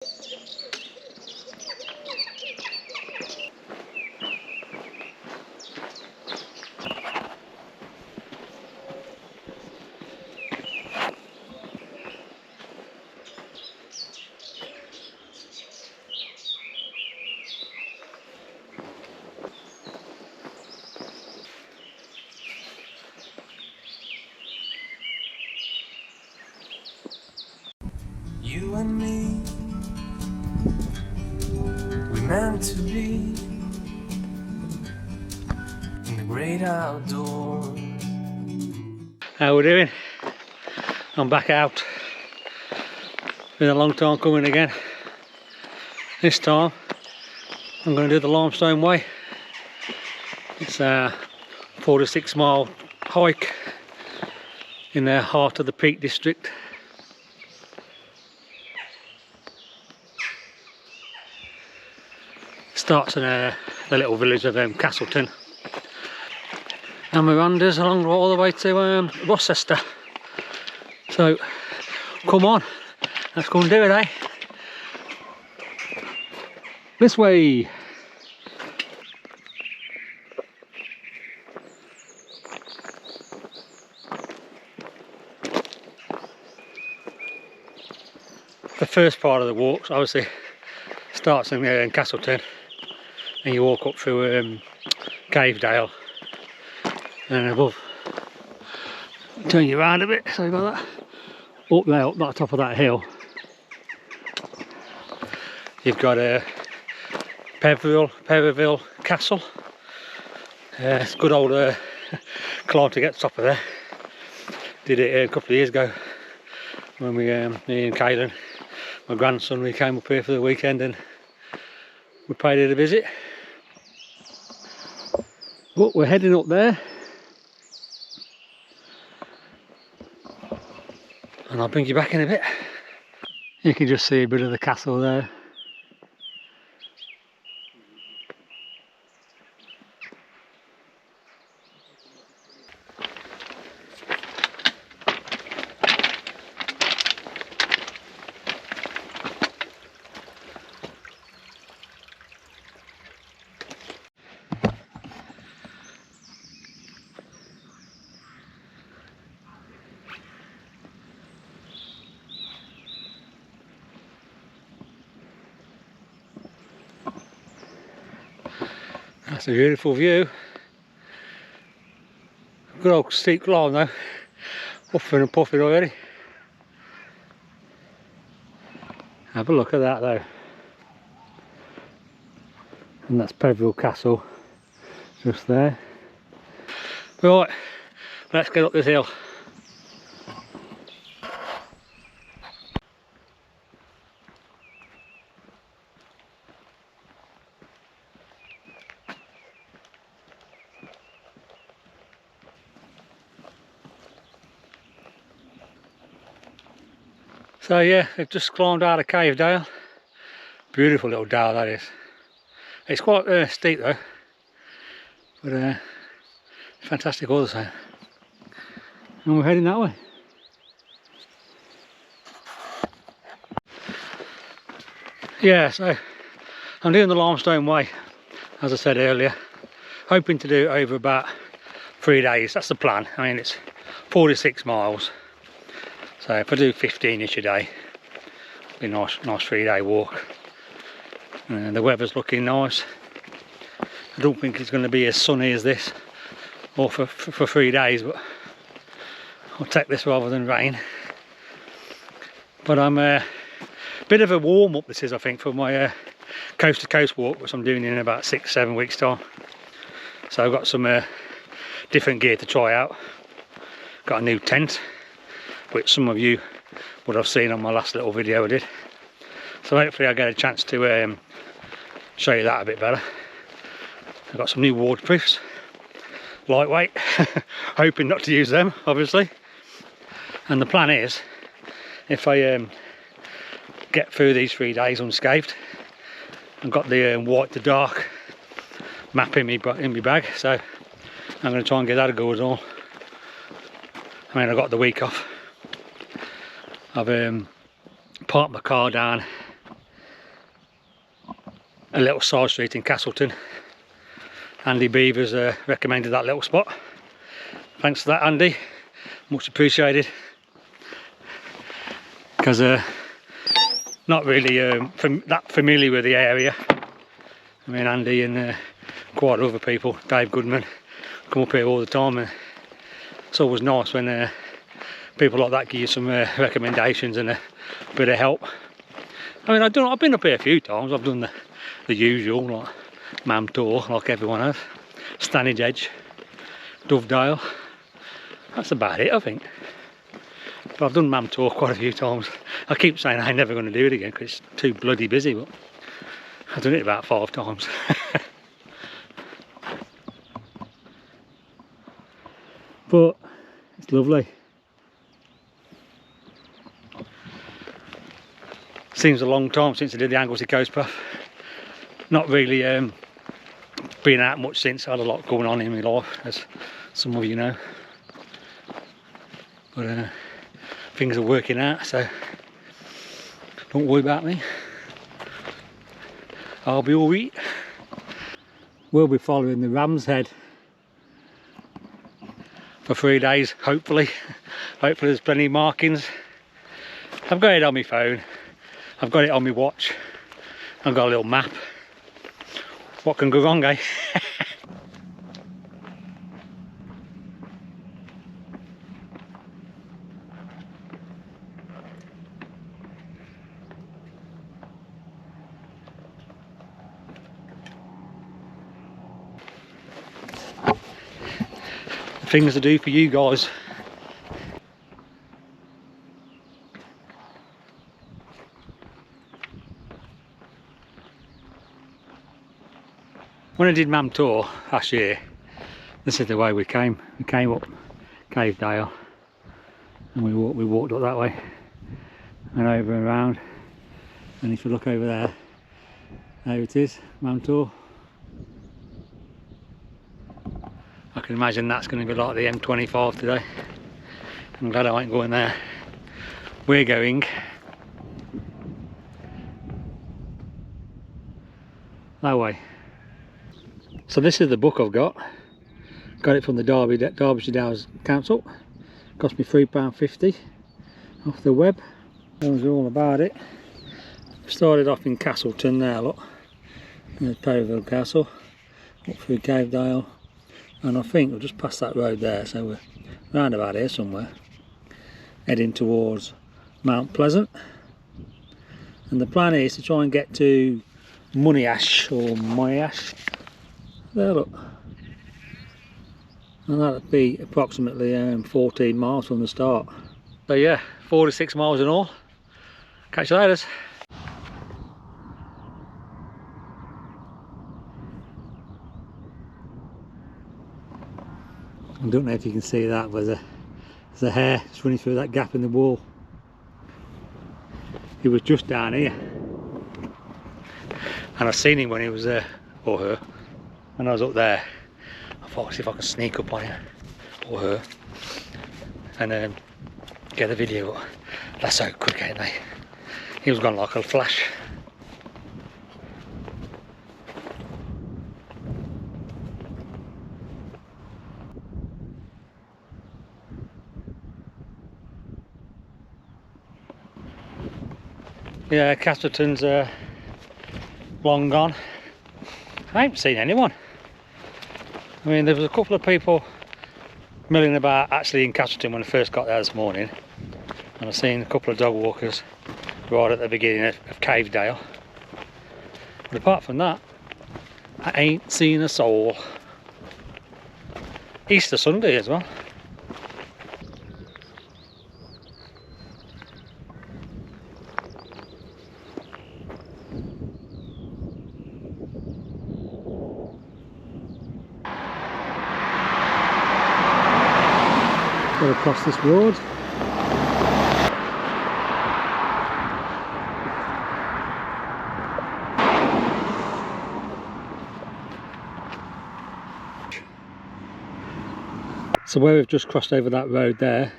You and me, we meant to be in the great outdoors. How we doing? I'm back out. Been a long time coming again. This time I'm going to do the Limestone Way. It's a 4 to 6 mile hike in the heart of the Peak District. Starts in the little village of Castleton, and we wanders along all the way to Rochester. So come on, let's go and do it, eh? This way. The first part of the walk obviously starts in Castleton, and you walk up through Cavedale, and above, turn you around a bit, sorry about that, up there, up that top of that hill, you've got Peverville Castle. It's a good old climb to get to the top of there. Did it a couple of years ago when me and Kaylin, my grandson, we came up here for the weekend and we paid it a visit. But we're heading up there, and I'll bring you back in a bit. You can just see a bit of the castle there. That's a beautiful view. Good old steep climb though, puffing and puffing already. Have a look at that though. And that's Peverville Castle just there. Right, let's get up this hill. So yeah, I've just climbed out of Cavedale. Beautiful little dale that is. It's quite steep though, but fantastic all the same. And we're heading that way. Yeah, so I'm doing the Limestone Way, as I said earlier. Hoping to do it over about 3 days, that's the plan. I mean, it's 4 to 6 miles. So if I do 15-ish a day, it'll be a nice 3-day walk. And the weather's looking nice. I don't think it's going to be as sunny as this, or for 3 days, but I'll take this rather than rain. But I'm a bit of a warm-up this is, I think, for my coast to coast walk, which I'm doing in about 6-7 weeks time. So I've got some different gear to try out. Got a new tent, which some of you would have seen on my last little video I did. So hopefully I'll get a chance to show you that a bit better. I've got some new waterproofs, lightweight, hoping not to use them obviously. And the plan is, if I get through these 3 days unscathed, I've got the white to dark map in my bag, so I'm going to try and get that a go as well. I mean, I got the week off. I've parked my car down a little side street in Castleton. Andy Beavers recommended that little spot. Thanks for that, Andy, much appreciated. Because not really that familiar with the area. I mean, Andy and quite other people, Dave Goodman, come up here all the time, and it's always nice when people like that give you some recommendations and a bit of help. I mean, I've been up here a few times. I've done the usual, like Mamtor, like everyone has, Stanage Edge, Dovedale. That's about it, I think. But I've done Mamtor quite a few times. I keep saying I'm never going to do it again because it's too bloody busy, but I've done it about 5 times. But it's lovely. Seems a long time since I did the Anglesey Coast Path. Not really been out much since. I had a lot going on in my life, as some of you know. But things are working out, so don't worry about me. I'll be alright. We'll be following the Ram's Head for 3 days, hopefully. Hopefully there's plenty of markings. I've got it on my phone. I've got it on my watch. I've got a little map. What can go wrong, eh? Things to do for you guys. When I did Mamtor last year, this is the way we came. We came up Cavedale and we walked up that way and over and around. And if you look over there, there it is, Mamtor. I can imagine that's going to be like the M25 today. I'm glad I ain't going there. We're going that way. So this is the book I've got. Got it from the Derbyshire Downs Council. Cost me £3.50 off the web. Tells you all about it. Started off in Castleton there, look. There's Perryville Castle. Up through Cavedale. And I think we'll just pass that road there, so we're round about here somewhere, heading towards Mount Pleasant. And the plan is to try and get to Monash or Moyash. There, look. And that'll be approximately 14 miles from the start. So yeah, 46 miles in all. Catch you later. I don't know if you can see that, but there's a hare just running through that gap in the wall. He was just down here, and I seen him when he was there, or her, when I was up there. I thought, see if I can sneak up on him, or her, and get a video. That's so quick, ain't they? He was gone like a flash. Yeah, Castleton's long gone. I haven't seen anyone. I mean, there was a couple of people milling about actually in Castleton when I first got there this morning, and I've seen a couple of dog walkers right at the beginning of Cavedale. But apart from that, I ain't seen a soul. Easter Sunday as well. Got across this road. So where we've just crossed over that road there,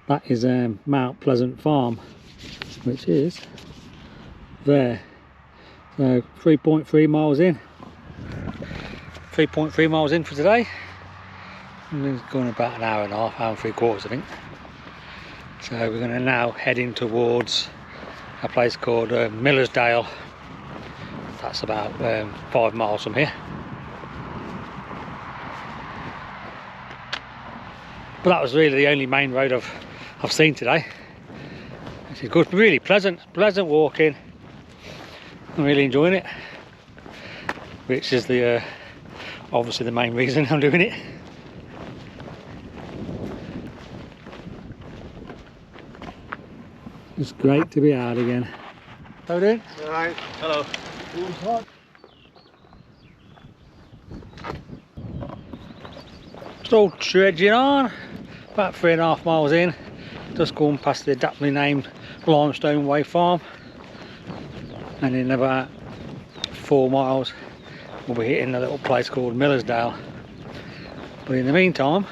that is Mount Pleasant Farm, which is there. So 3.3 miles in. 3.3 miles in for today. We're going about an hour and a half, hour and 3/4 I think. So we're going to now head in towards a place called Millersdale. That's about 5 miles from here. But that was really the only main road I've seen today. Which is good, really pleasant walking. I'm really enjoying it. Which is the obviously the main reason I'm doing it. It's great to be out again. How are you doing? Alright. Hello. Still trudging on, about 3.5 miles in, just going past the adaptly named Limestone Way farm, and in about 4 miles we'll be hitting a little place called Millersdale. But in the meantime,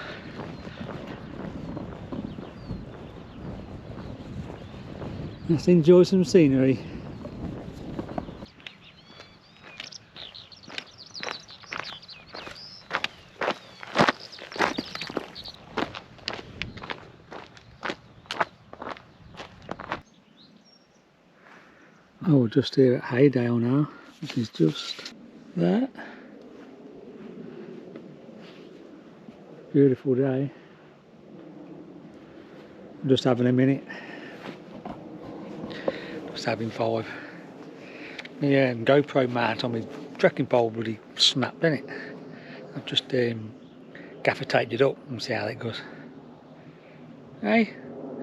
let's enjoy some scenery. Oh, we're just here at Haydale now, which is just there. Beautiful day. I'm just having a minute. Just having 5. My GoPro mount on my trekking pole bloody snapped, didn't it? I've just gaffer taped it up and see how it goes. Hey,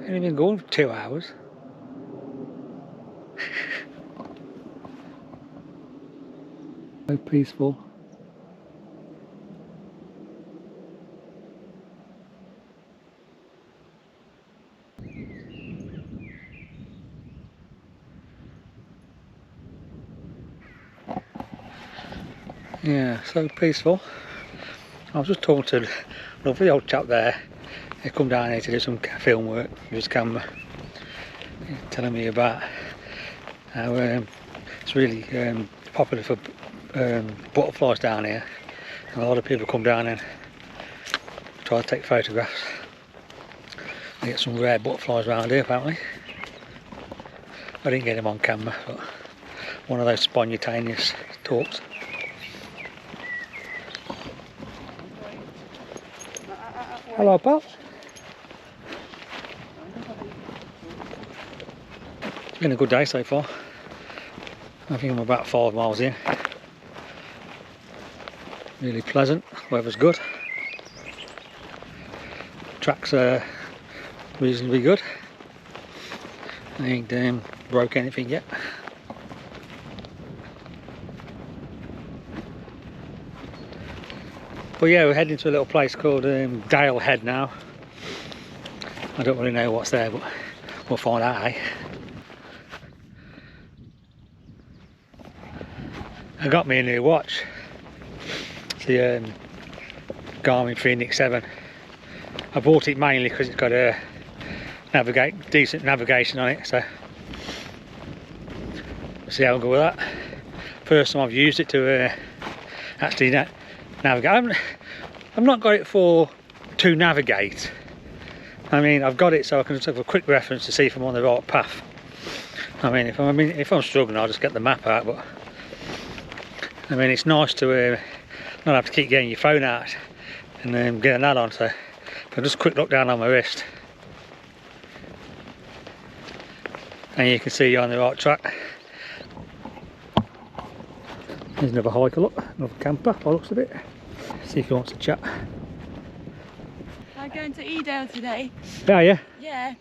ain't been going for 2 hours. So peaceful. Yeah, so peaceful. I was just talking to a lovely old chap there. He come down here to do some film work with his camera. He's telling me about how it's really popular for butterflies down here. And a lot of people come down and try to take photographs. They get some rare butterflies around here apparently. I didn't get them on camera, but one of those spontaneous talks. Hello, pal. It's been a good day so far. I think I'm about 5 miles in. Really pleasant, weather's good. Tracks are reasonably good. I ain't broke anything yet. But yeah, we're heading to a little place called Dale Head now. I don't really know what's there, but we'll find out, eh? I got me a new watch. It's the Garmin Phoenix 7. I bought it mainly because it's got a decent navigation on it, so we'll see how I go with that. First time I've used it to actually navigate. I've not got it to navigate. I mean, I've got it so I can just have a quick reference to see if I'm on the right path. I mean, if I'm struggling, I'll just get the map out. But I mean, it's nice to not have to keep getting your phone out and getting that on. So if I just quick look down on my wrist, and you can see you're on the right track. There's another hiker, look, another camper by the looks of it. See if he wants to chat. I'm going to Edale today. Yeah, yeah. Yeah,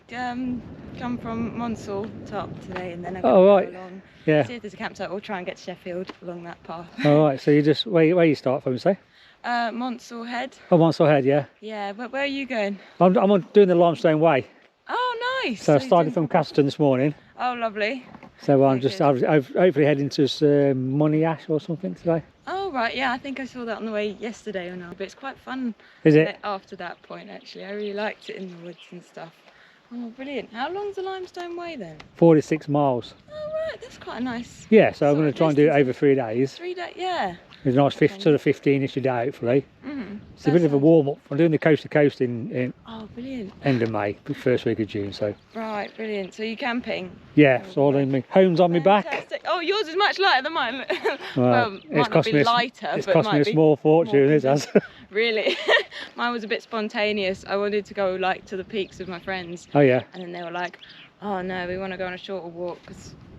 come from Monsall top today, and then I'm Oh, right. go along. Yeah. See if there's a campsite. We'll try and get to Sheffield along that path. All right. So you just where you start from, you say? Monsall Head. Oh, Monsall Head, yeah. Yeah, but where are you going? I'm doing the Limestone Way. Oh, nice. So I you're started doing- from Castleton this morning. Oh, lovely. So I'm Very just good. hopefully heading to Money Ash or something today. Oh, right. Yeah, I think I saw that on the way yesterday or now. But it's quite fun. Is it? After that point, actually, I really liked it in the woods and stuff. Oh, brilliant. How long's the Limestone Way then? 46 miles. Oh, right, that's quite a nice. Yeah, so I'm sort going of to try and do it distance. over 3 days. 3 days, yeah. It's a nice Okay. sort of 15-ish a day, hopefully. It's a bit of a sounds- warm-up. I'm doing the coast to coast in Oh, brilliant. end of May, first week of June, so. Right, brilliant. So you're camping? Yeah, Oh, so all right. in me. Home's on my back. Fantastic. Oh, yours is much lighter than mine. Well, Might it's not cost be me lighter, it's but cost me might a be small fortune, more it has. Really? Mine was a bit spontaneous. I wanted to go like to the peaks with my friends. Oh yeah. And then they were like, oh no, we want to go on a shorter walk.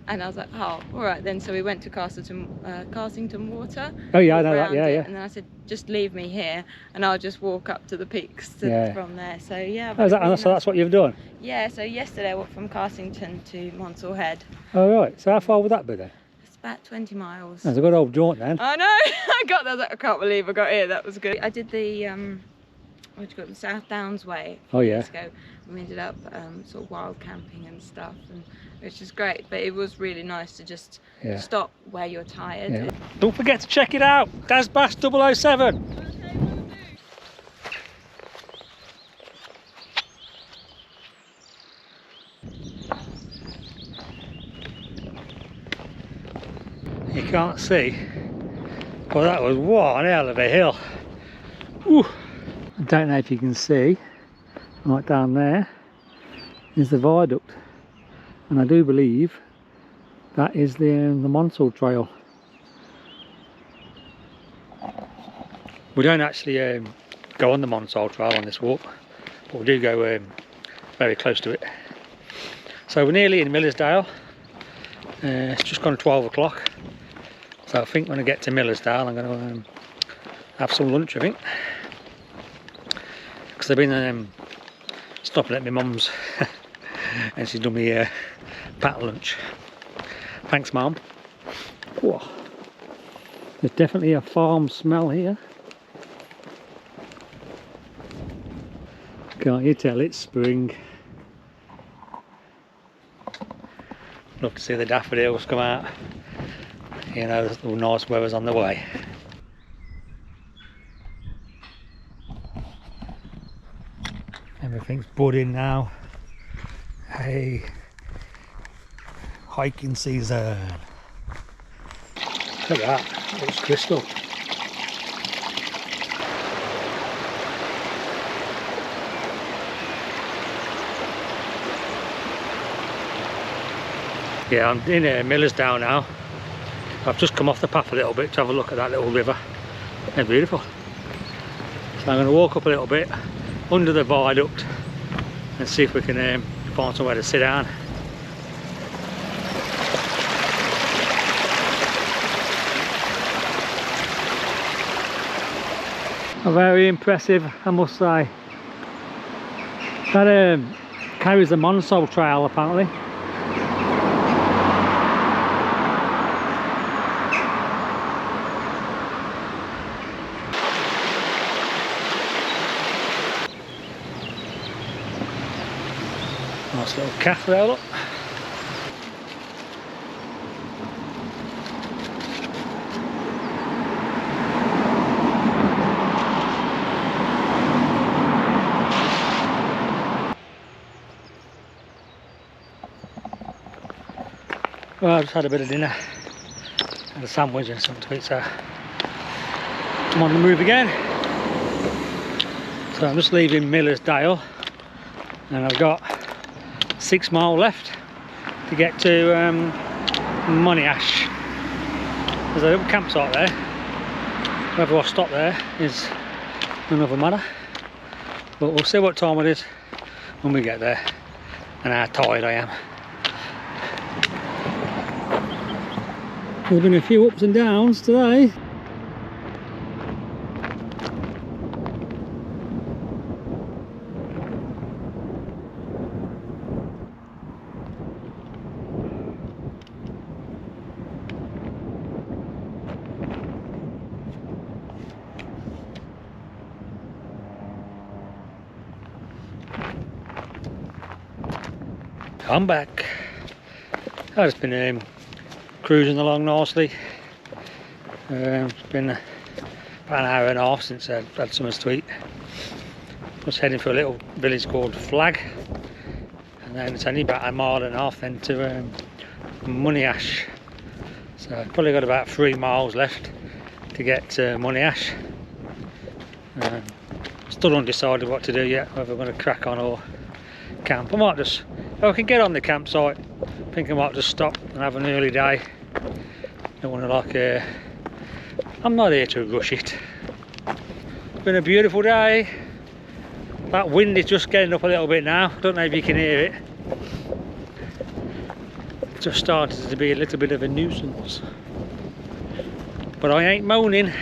And I was like, oh, all right then. So we went to Carsington Water. Oh yeah, I walked know that, around yeah, it, yeah. And then I said, just leave me here and I'll just walk up to the peaks Yeah. from there. So yeah. Oh, so that's what you've done? Yeah, so yesterday I walked from Carsington to Monsall Head. Oh right, so how far would that be then? It's about 20 miles. That's a good old jaunt then. I know. I got that. I can't believe I got here. That was good. I did the what do you call it, the South Downs Way. Oh yeah. Years ago. We ended up sort of wild camping and stuff, and which is great. But it was really nice to just stop where you're tired. Yeah. Don't forget to check it out. Dasbash 007. You can't see, but that was one hell of a hill. Whew. I don't know if you can see, right down there is the viaduct, and I do believe that is the Monsall Trail. We don't actually go on the Monsall Trail on this walk, but we do go very close to it. So we're nearly in Millersdale. It's just gone 12 o'clock. So I think when I get to Millersdale I'm going to have some lunch, I think. Because I've been stopping at my mum's and she's done me pat lunch. Thanks, Mum. Whoa. There's definitely a farm smell here. Can't you tell it's spring? Love to see the daffodils come out. You know, the nice weather's on the way. Everything's budding now. Hey, hiking season. Look at that, it's crystal. Yeah, I'm in Millersdale now. I've just come off the path a little bit to have a look at that little river. They're beautiful. So I'm going to walk up a little bit under the viaduct and see if we can find somewhere to sit down. Very impressive, I must say. That carries the Monsall Trail apparently. Nice little cafe there, look. Well, I just had a bit of dinner and a sandwich and something to eat, so I'm on the move again. So I'm just leaving Millersdale and I've got 6 miles left to get to Monash. There's a little campsite there. Whether I stop there is another matter, but we'll see what time it is when we get there and how tired I am. There's been a few ups and downs today. I'm back. I've just been cruising along nicely. It's been about an hour and a half since I've had something to eat. Just heading for a little village called Flag. then it's only about a mile and a half then to Money Ash. So I've probably got about 3 miles left to get to Money Ash. Still undecided what to do yet, whether I'm going to crack on or camp. I might just, if I can get on the campsite, I think I might just stop and have an early day. Don't want to like, I'm not here to rush it. It's been a beautiful day. That wind is just getting up a little bit now. Don't know if you can hear it. It's just started to be a little bit of a nuisance. But I ain't moaning.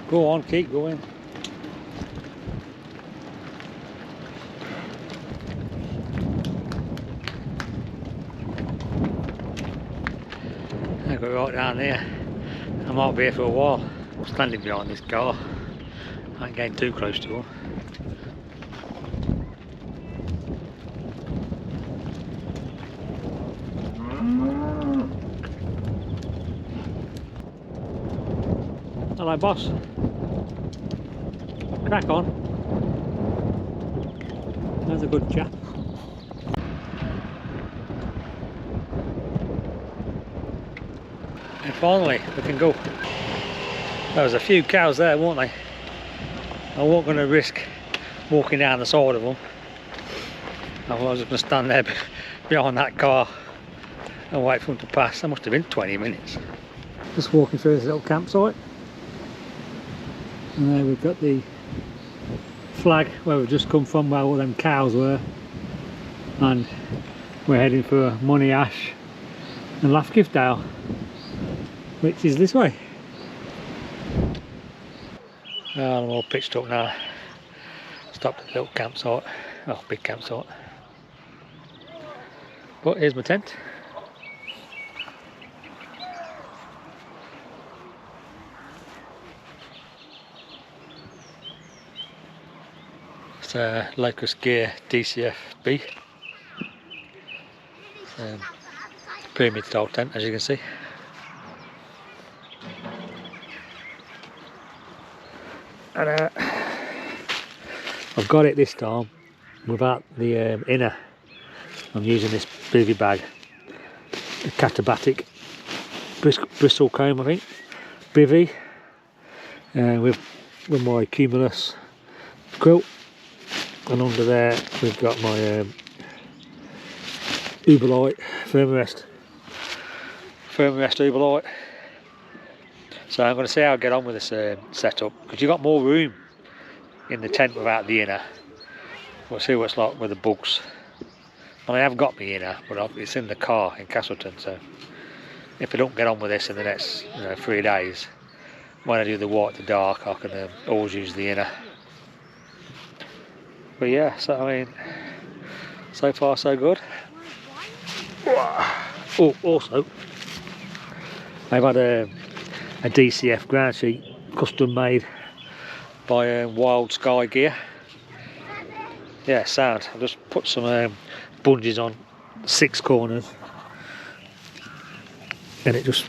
Go on, keep going. I got right down there. I might be here for a while. I'm standing behind this car. I ain't getting too close to him. Hello, boss. Crack on. There's a good chap. And finally, we can go. There was a few cows there, weren't they? I wasn't going to risk walking down the side of them. I was just going to stand there behind that car and wait for them to pass. That must have been 20 minutes. Just walking through this little campsite. And there we've got the flag where we've just come from, where all them cows were. And we're heading for Money Ash and Laffgiftdale, which is this way. I'm all pitched up now. Stopped at the little campsite. Oh, big campsite. But here's my tent. It's a Locust Gear DCF-B. Pyramid style tent, as you can see. And I've got it this time without the inner. I'm using this bivy bag, a Katabatic bristle comb, I think, bivy, with my Cumulus quilt, and under there we've got my Uberlite Firmrest Uberlite. So I'm going to see how I get on with this setup, because you've got more room in the tent without the inner. We'll see what it's like with the bugs. I mean, I've got my inner, but it's in the car in Castleton, so if I don't get on with this in the next 3 days, when I do the white to dark, I can always use the inner. But yeah, so I mean, so far so good. Oh, also, I've had a DCF ground sheet custom made by Wild Sky Gear. Yeah, sound. I've just put some bungees on 6 corners, and it just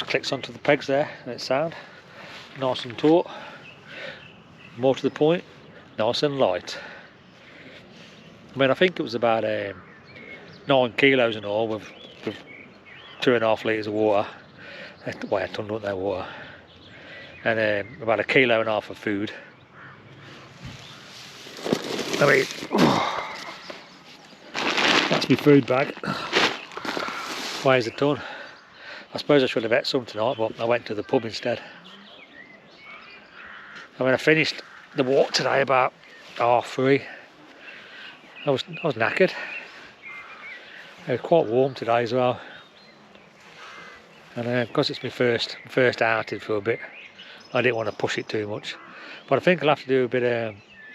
clicks onto the pegs there, and it's sound. Nice and taut. More to the point, nice and light. I mean, I think it was about 9 kilos in all, with 2.5 litres of water. Well, a ton, don't they, water, and about 1.5 kilos of food. I mean, that's my food bag. Weighs a ton. I suppose I should have ate some tonight, but I went to the pub instead. I mean, I finished the walk today about 3:30. I was knackered. It was quite warm today as well. And because it's my first outing for a bit, I didn't want to push it too much. But I think I'll have to do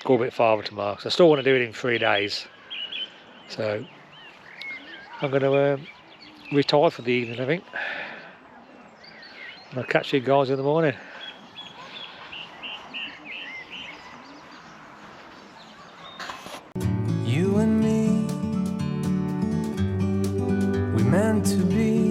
go a bit farther tomorrow, because I still want to do it in 3 days. So I'm going to retire for the evening, I think. And I'll catch you guys in the morning. You and me, we meant to be.